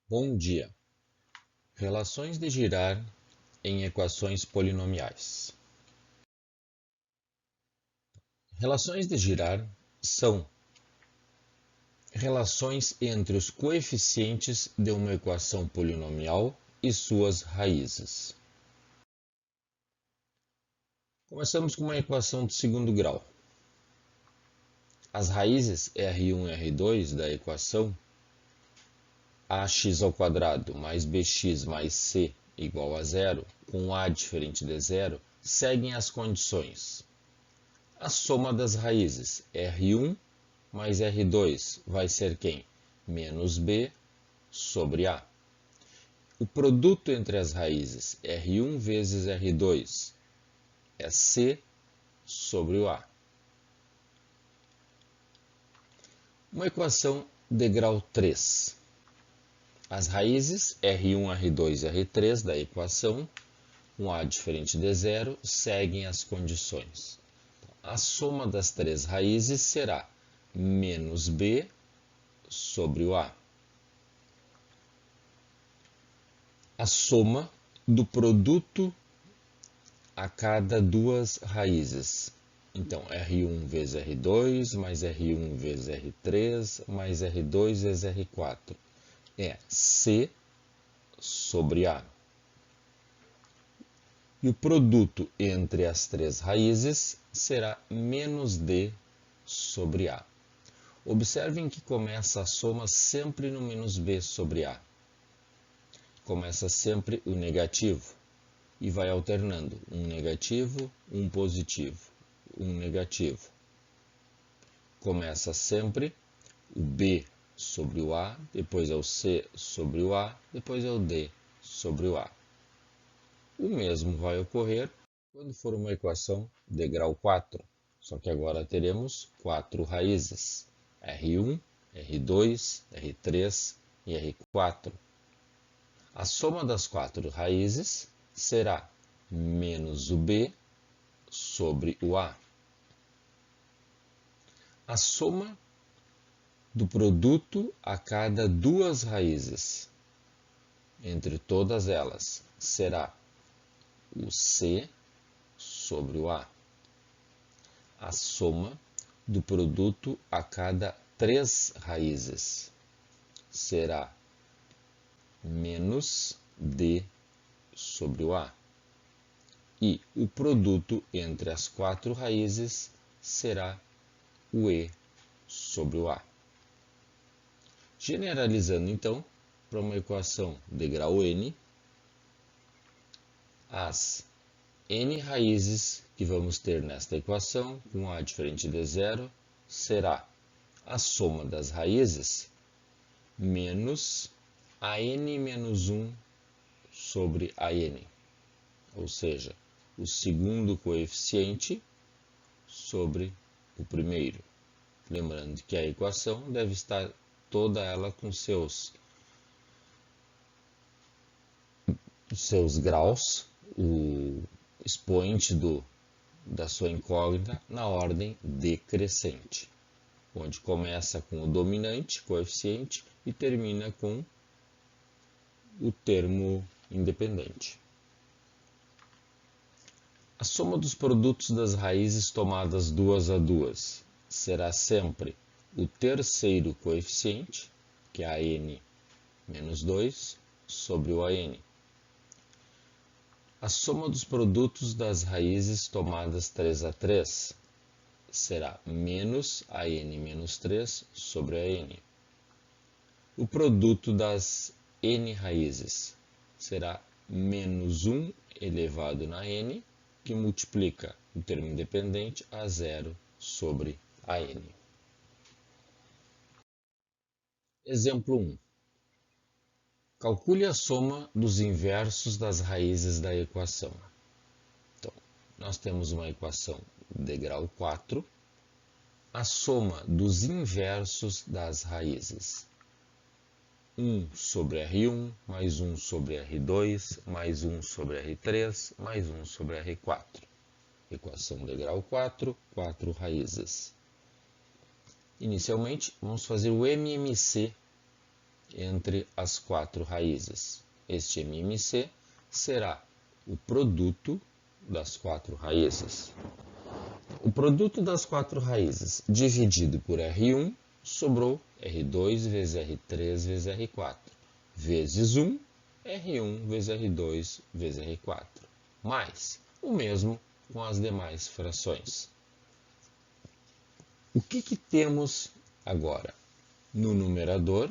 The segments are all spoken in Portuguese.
Bom dia. Relações de Girard em equações polinomiais. Relações de Girard são relações entre os coeficientes de uma equação polinomial e suas raízes. Começamos com uma equação de segundo grau. As raízes R1 e R2 da equação ax² mais bx mais c igual a zero, com a diferente de zero, seguem as condições. A soma das raízes R1 mais R2 vai ser quem? Menos b sobre a. O produto entre as raízes R1 vezes R2 é c sobre o a. Uma equação de grau 3. As raízes R1, R2 e R3 da equação, com a diferente de zero, seguem as condições. A soma das três raízes será menos b sobre o a. A soma do produto a cada duas raízes. Então, R1 vezes R2, mais R1 vezes R3, mais R2 vezes R4. É c sobre a. E o produto entre as três raízes será menos d sobre a. Observem que começa a soma sempre no menos b sobre a. Começa sempre o negativo e vai alternando um negativo, um positivo, um negativo. Começa sempre o b sobre o a, depois é o c sobre o a, depois é o d sobre o a. O mesmo vai ocorrer quando for uma equação de grau 4, só que agora teremos quatro raízes, R1, R2, R3 e R4. A soma das quatro raízes será menos o b sobre o a. A soma do produto a cada duas raízes entre todas elas será o c sobre o a. A soma do produto a cada três raízes será menos d sobre o a. E o produto entre as quatro raízes será o e sobre o a. Generalizando, então, para uma equação de grau n, as n raízes que vamos ter nesta equação, com a diferente de zero, será a soma das raízes menos a n menos 1 sobre a n, ou seja, o segundo coeficiente sobre o primeiro. Lembrando que a equação deve estar toda ela com seus graus, o expoente da sua incógnita na ordem decrescente, onde começa com o dominante, coeficiente, e termina com o termo independente. A soma dos produtos das raízes tomadas duas a duas será sempre o terceiro coeficiente, que é a n menos 2, sobre o an. A soma dos produtos das raízes tomadas 3 a 3 será menos a n menos 3 sobre a n. O produto das n raízes será menos 1 elevado na n, que multiplica o termo independente a zero sobre a n. Exemplo 1. Calcule a soma dos inversos das raízes da equação. Então, nós temos uma equação de grau 4. A soma dos inversos das raízes. 1 sobre R1, mais 1 sobre R2, mais 1 sobre R3, mais 1 sobre R4. Equação de grau 4, 4 raízes. Inicialmente, vamos fazer o MMC entre as 4 raízes. Este MMC será o produto das 4 raízes. O produto das 4 raízes dividido por R1 sobrou R2 vezes R3 vezes R4, vezes 1, R1 vezes R2 vezes R4, mais o mesmo com as demais frações. O que temos agora? No numerador,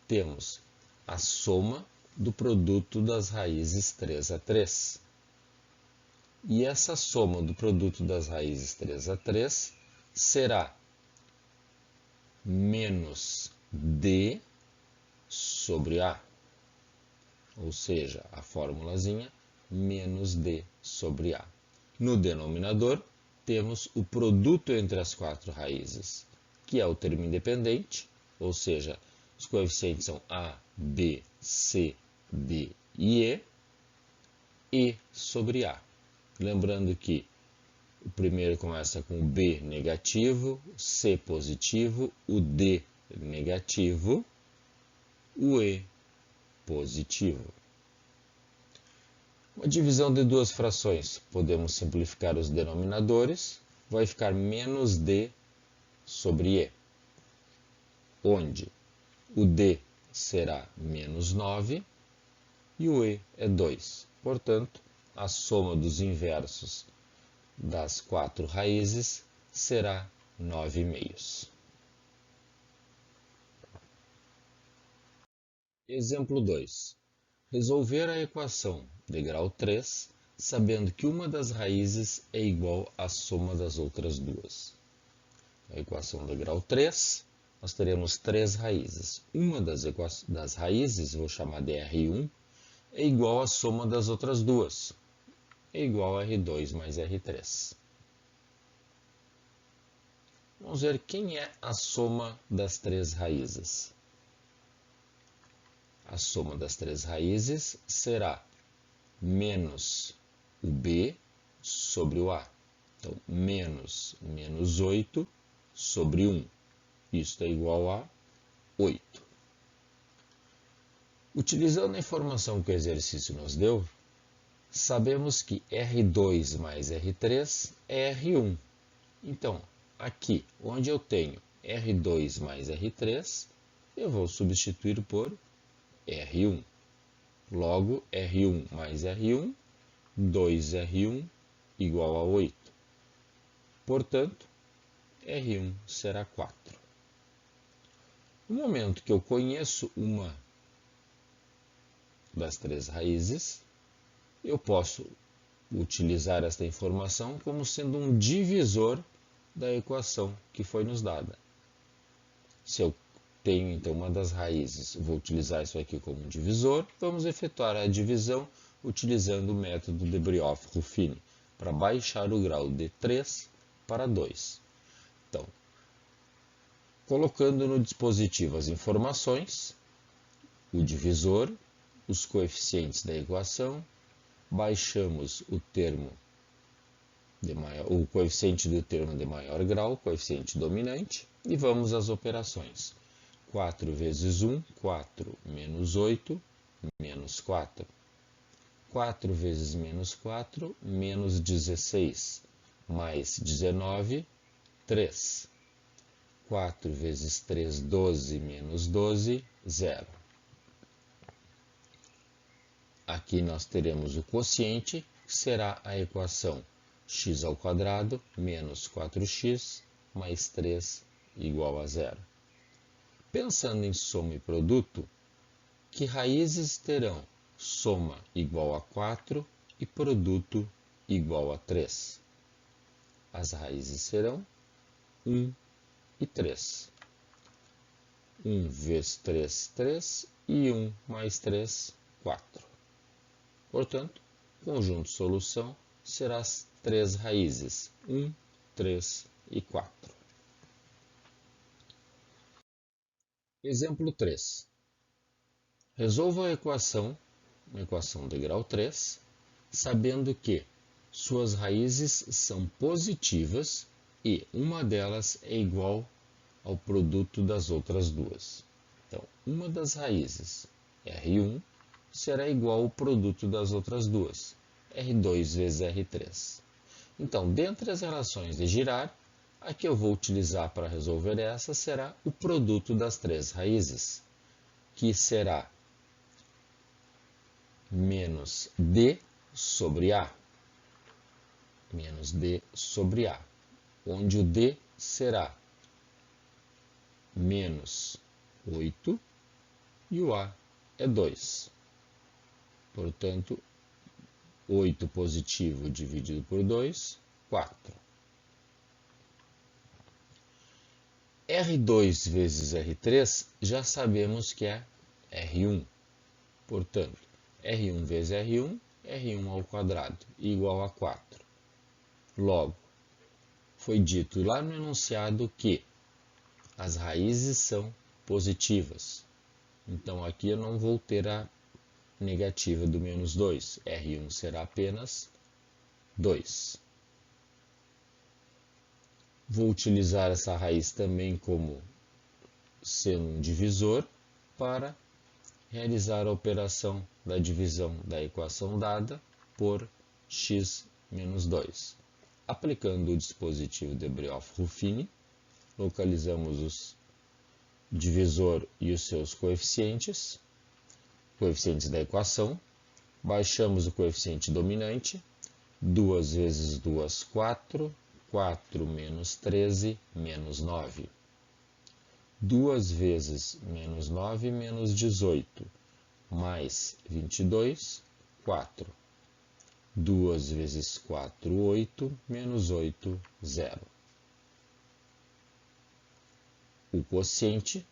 temos a soma do produto das raízes 3 a 3. E essa soma do produto das raízes 3 a 3 será menos D sobre A. Ou seja, a formulazinha menos D sobre A. No denominador, temos o produto entre as 4 raízes, que é o termo independente, ou seja, os coeficientes são A, B, C, D e E sobre A. Lembrando que o primeiro começa com o B negativo, o C positivo, o D negativo, o E positivo. Uma divisão de duas frações, podemos simplificar os denominadores, vai ficar menos D sobre E, onde o D será menos 9 e o E é 2. Portanto, a soma dos inversos das 4 raízes será 9/2. Exemplo 2. Resolver a equação de grau 3, sabendo que uma das raízes é igual à soma das outras duas. A equação de grau 3, nós teremos 3 raízes. Uma das raízes, vou chamar de R1, é igual à soma das outras duas. É igual a R2 mais R3. Vamos ver quem é a soma das 3 raízes. A soma das 3 raízes será menos o B sobre o A. Então, menos 8 sobre 1. Isto é igual a 8. Utilizando a informação que o exercício nos deu, sabemos que R2 mais R3 é R1. Então, aqui, onde eu tenho R2 mais R3, eu vou substituir por R1. Logo, R1 mais R1, 2R1 igual a 8. Portanto, R1 será 4. No momento que eu conheço uma das 3 raízes, eu posso utilizar esta informação como sendo um divisor da equação que foi nos dada. Se eu tenho então uma das raízes, vou utilizar isso aqui como um divisor, vamos efetuar a divisão utilizando o método de Brioff-Ruffini para baixar o grau de 3 para 2. Então, colocando no dispositivo as informações, o divisor, os coeficientes da equação, baixamos o coeficiente do termo de maior grau, coeficiente dominante, e vamos às operações. 4 vezes 1, 4, menos 8, menos 4. 4 vezes menos 4, menos 16, mais 19, 3. 4 vezes 3, 12, menos 12, 0. Aqui nós teremos o quociente, que será a equação x² menos 4x mais 3 igual a 0. Pensando em soma e produto, que raízes terão soma igual a 4 e produto igual a 3? As raízes serão 1 e 3. 1 vezes 3, 3, e 1 mais 3, 4. Portanto, o conjunto de solução será as 3 raízes, 1, 3 e 4. Exemplo 3. Resolva a equação de grau 3, sabendo que suas raízes são positivas e uma delas é igual ao produto das outras duas. Então, uma das raízes, R1, será igual ao produto das outras duas, R2 vezes R3. Então, dentre as relações de girar, a que eu vou utilizar para resolver essa será o produto das três raízes, que será menos D sobre A. Menos D sobre A, onde o D será menos 8 e o A é 2. Portanto, 8 positivo dividido por 2, 4. R2 vezes R3 já sabemos que é R1. Portanto, R1 vezes R1, R1 ao quadrado, igual a 4. Logo, foi dito lá no enunciado que as raízes são positivas. Então, aqui eu não vou ter a negativa do menos 2. R1 será apenas 2. Vou utilizar essa raiz também como sendo um divisor para realizar a operação da divisão da equação dada por x menos 2. Aplicando o dispositivo de Brioff-Ruffini, localizamos o divisor e os seus coeficientes da equação, baixamos o coeficiente dominante, 2 vezes 2, 4, 4 menos 13, menos 9. 2 vezes menos 9, menos 18, mais 22, 4. 2 vezes 4, 8, menos 8, 0. O quociente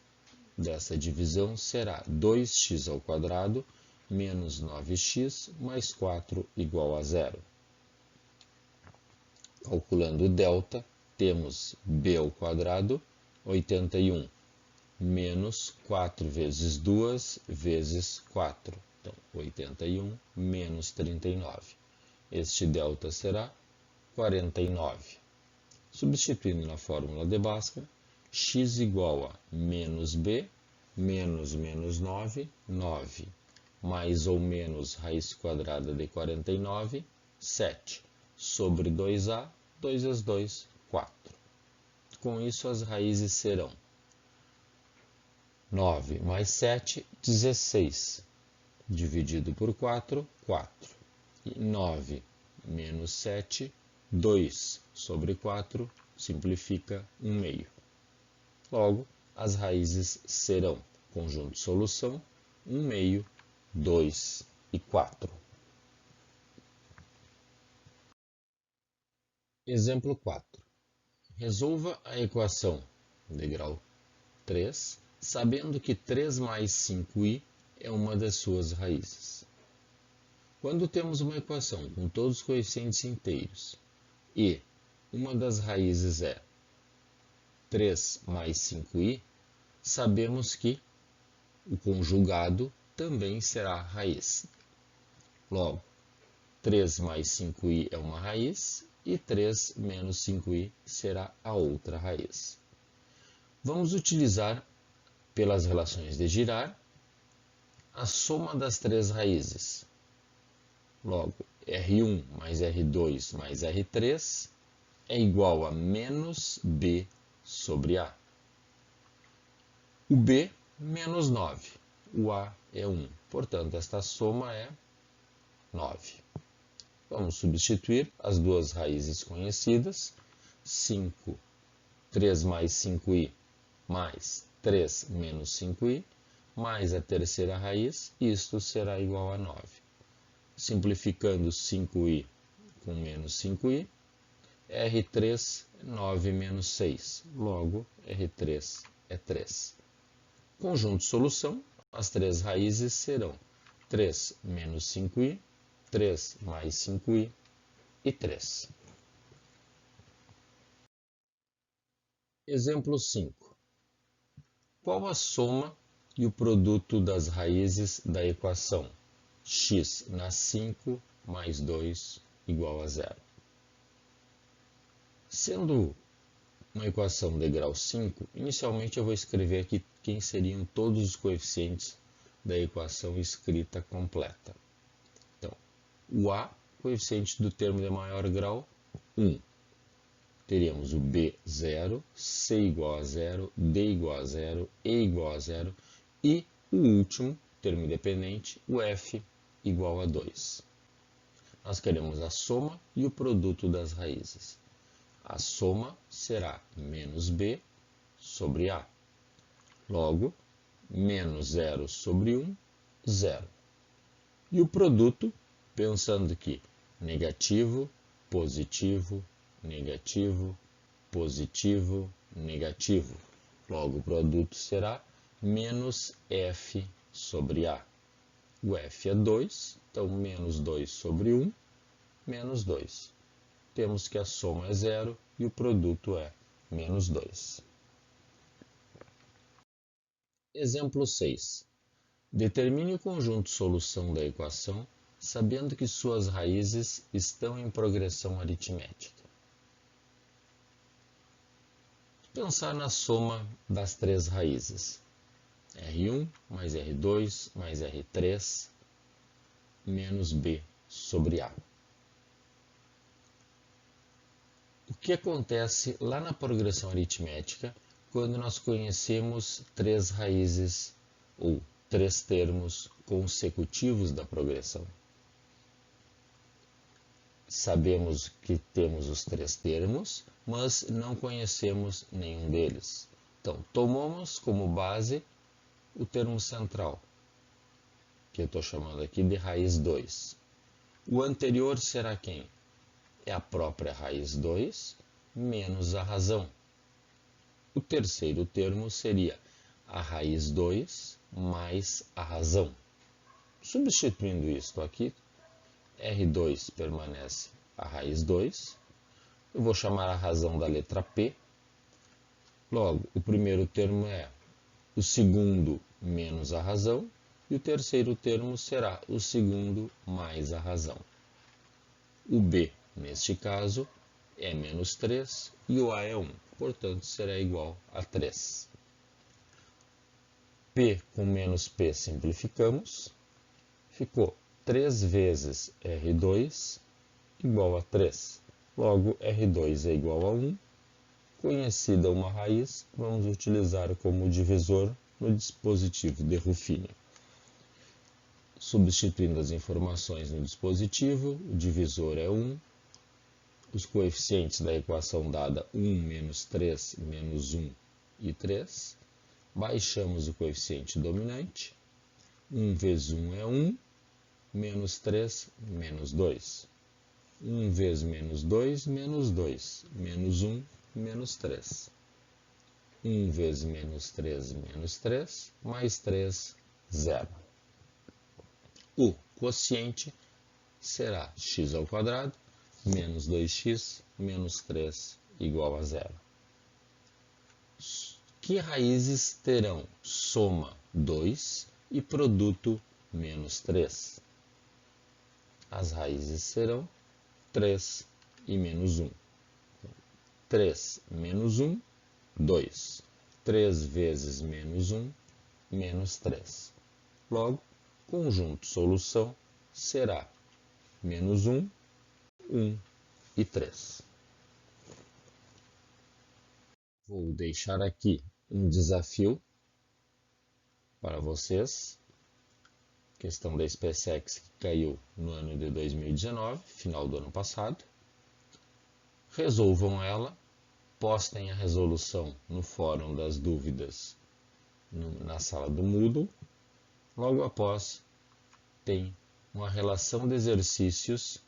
dessa divisão será 2x ao quadrado menos 9x mais 4 igual a 0. Calculando o delta, temos b ao quadrado, 81, menos 4 vezes 2 vezes 4. Então, 81 menos 39. Este delta será 49. Substituindo na fórmula de Bhaskara, x igual a menos b, menos 9, 9, mais ou menos raiz quadrada de 49, 7, sobre 2a, 2 vezes 2, 4. Com isso, as raízes serão 9 mais 7, 16, dividido por 4, 4. E 9 menos 7, 2 sobre 4, simplifica 1 meio. Logo, as raízes serão, conjunto de solução, 1 meio, 2 e 4. Exemplo 4. Resolva a equação de grau 3, sabendo que 3 mais 5i é uma das suas raízes. Quando temos uma equação com todos os coeficientes inteiros e uma das raízes é 3 mais 5i, sabemos que o conjugado também será raiz. Logo, 3 mais 5i é uma raiz e 3 menos 5i será a outra raiz. Vamos utilizar, pelas relações de girar, a soma das três raízes. Logo, R1 mais R2 mais R3 é igual a menos B sobre A. O B, menos 9. O A é 1. Portanto, esta soma é 9. Vamos substituir as duas raízes conhecidas. 3 mais 5i mais 3 menos 5i, mais a terceira raiz, isto será igual a 9. Simplificando 5i com menos 5i, R3 é 9 menos 6, logo R3 é 3. Conjunto de solução, as três raízes serão 3 menos 5i, 3 mais 5i e 3. Exemplo 5. Qual a soma e o produto das raízes da equação x na 5 mais 2 igual a 0? Sendo uma equação de grau 5, inicialmente eu vou escrever aqui quem seriam todos os coeficientes da equação escrita completa. Então, o A, coeficiente do termo de maior grau, 1. Teríamos o B, 0, C igual a 0, D igual a 0, E igual a 0 e o último, termo independente, o F igual a 2. Nós queremos a soma e o produto das raízes. A soma será menos B sobre A. Logo, menos 0 sobre 1, 0. E o produto, pensando que negativo, positivo, negativo, positivo, negativo. Logo, o produto será menos F sobre A. O F é 2, então menos 2 sobre 1, menos 2. Temos que a soma é 0 e o produto é menos 2. Exemplo 6. Determine o conjunto solução da equação, sabendo que suas raízes estão em progressão aritmética. Pensar na soma das três raízes. R1 mais R2 mais R3 menos B sobre A. O que acontece lá na progressão aritmética quando nós conhecemos três raízes ou três termos consecutivos da progressão? Sabemos que temos os três termos, mas não conhecemos nenhum deles. Então, tomamos como base o termo central, que eu estou chamando aqui de raiz 2. O anterior será quem? É a própria raiz 2 menos a razão. O terceiro termo seria a raiz 2 mais a razão. Substituindo isto aqui, R2 permanece a raiz 2. Eu vou chamar a razão da letra P. Logo, o primeiro termo é o segundo menos a razão, e o terceiro termo será o segundo mais a razão. O B, neste caso, é menos 3 e o A é 1, portanto será igual a 3. P com menos P simplificamos, ficou 3 vezes R2 igual a 3. Logo, R2 é igual a 1. Conhecida uma raiz, vamos utilizar como divisor no dispositivo de Ruffini. Substituindo as informações no dispositivo, o divisor é 1. Os coeficientes da equação dada 1 menos 3 menos 1 e 3. Baixamos o coeficiente dominante. 1 vezes 1 é 1, menos 3, menos 2. 1 vezes menos 2, menos 2. Menos 1, menos 3. 1 vezes menos 3, menos 3. Mais 3, 0. O quociente será x ao quadrado, menos 2x, menos 3, igual a 0. Que raízes terão soma 2 e produto menos 3? As raízes serão 3 e menos 1. 3 menos 1, 2. 3 vezes menos 1, menos 3. Logo, conjunto solução será menos 1, 1 e 3. Vou deixar aqui um desafio para vocês. Questão da SpaceX que caiu no ano de 2019, final do ano passado. Resolvam ela, postem a resolução no fórum das dúvidas na sala do Moodle. Logo após, tem uma relação de exercícios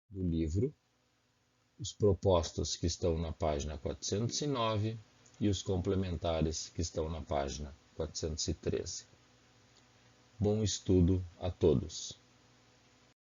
do livro, os propostos que estão na página 409 e os complementares que estão na página 413. Bom estudo a todos!